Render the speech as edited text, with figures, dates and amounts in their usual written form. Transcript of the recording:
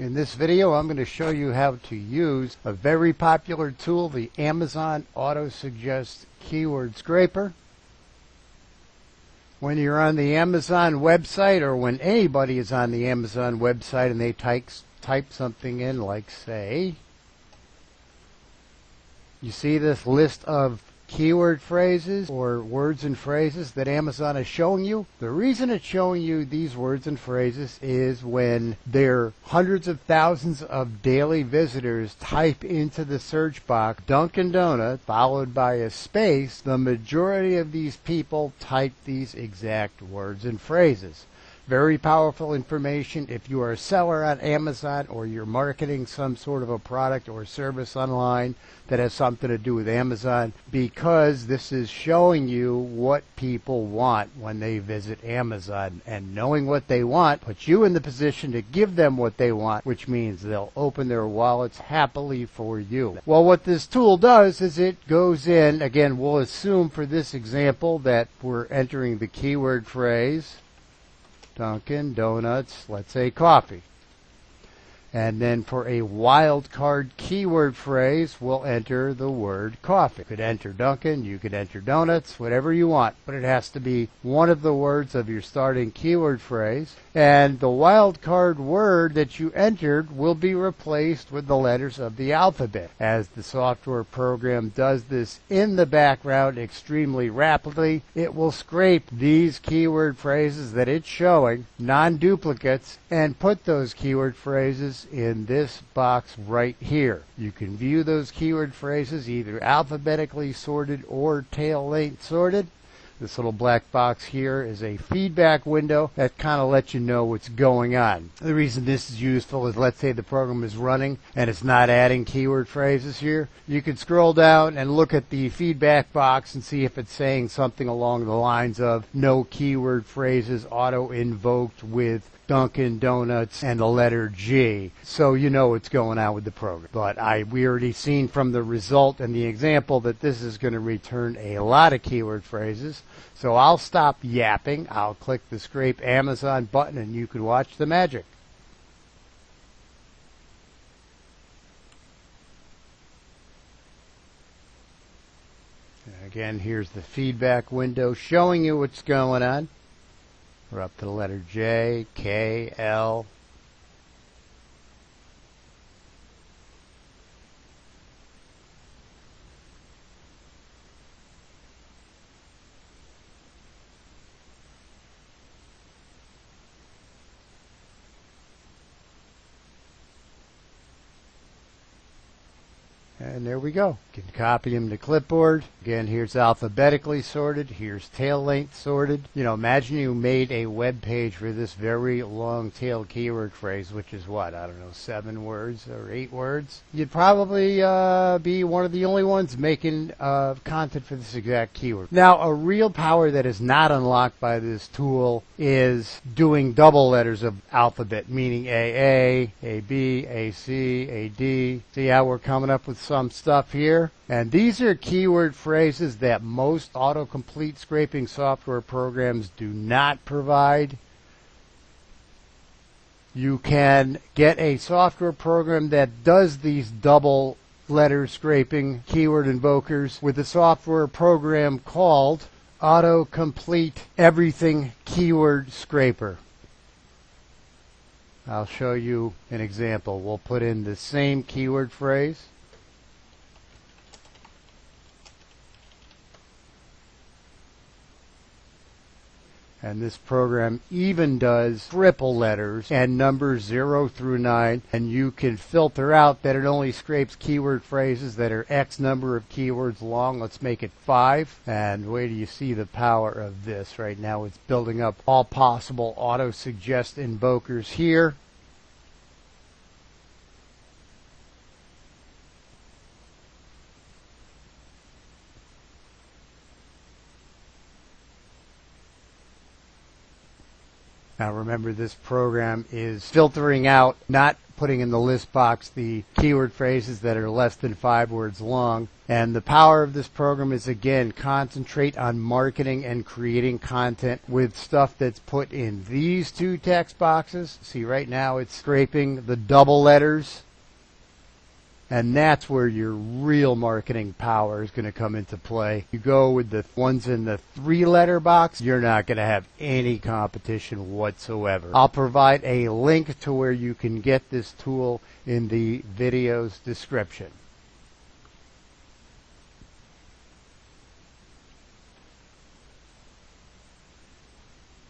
In this video, I'm going to show you how to use a very popular tool, the Amazon Auto-Suggest Keyword Scraper. When you're on the Amazon website, or when anybody is on the Amazon website and they type something in, like say, you see this list of keyword phrases or words and phrases that Amazon is showing you. The reason it's showing you these words and phrases is when their hundreds of thousands of daily visitors type into the search box Dunkin' Donut followed by a space, the majority of these people type these exact words and phrases. Very powerful information if you are a seller on Amazon or you're marketing some sort of a product or service online that has something to do with Amazon, because this is showing you what people want when they visit Amazon, and knowing what they want puts you in the position to give them what they want, which means they'll open their wallets happily for you. Well, what this tool does is it goes in, again, we'll assume for this example that we're entering the keyword phrase Dunkin' Donuts, let's say coffee. And then for a wildcard keyword phrase, we'll enter the word coffee. You could enter Dunkin', you could enter donuts, whatever you want, but it has to be one of the words of your starting keyword phrase. And the wildcard word that you entered will be replaced with the letters of the alphabet. As the software program does this in the background extremely rapidly, it will scrape these keyword phrases that it's showing, non-duplicates, and put those keyword phrases in this box right here. You can view those keyword phrases either alphabetically sorted or tail length sorted. This little black box here is a feedback window that kind of lets you know what's going on. The reason this is useful is, let's say the program is running and it's not adding keyword phrases here. You can scroll down and look at the feedback box and see if it's saying something along the lines of no keyword phrases auto-invoked with Dunkin' Donuts and the letter G, so you know what's going on with the program. But we already seen from the result and the example that this is going to return a lot of keyword phrases. So I'll stop yapping. I'll click the Scrape Amazon button and you can watch the magic. And again, here's the feedback window showing you what's going on. We're up to the letter J, K, L. And there we go. You can copy them to clipboard. Again, here's alphabetically sorted. Here's tail length sorted. You know, imagine you made a web page for this very long tail keyword phrase, which is what? I don't know, 7 words or 8 words. You'd probably be one of the only ones making content for this exact keyword. Now, a real power that is not unlocked by this tool is doing double letters of alphabet, meaning AA, AB, AC, AD. See how we're coming up with some stuff here? And these are keyword phrases that most autocomplete scraping software programs do not provide. You can get a software program that does these double letter scraping keyword invokers with a software program called Autocomplete Everything Keyword Scraper. I'll show you an example. We'll put in the same keyword phrase. And this program even does triple letters and numbers 0 through 9. And you can filter out that it only scrapes keyword phrases that are X number of keywords long. Let's make it 5. And wait till you see the power of this. Right now it's building up all possible auto-suggest invokers here. Now remember, this program is filtering out not putting in the list box the keyword phrases that are less than 5 words long. And the power of this program is, again, concentrate on marketing and creating content with stuff that's put in these two text boxes. See, right now it's scraping the double letters. And that's where your real marketing power is going to come into play. You go with the ones in the 3-letter box, you're not going to have any competition whatsoever. I'll provide a link to where you can get this tool in the video's description.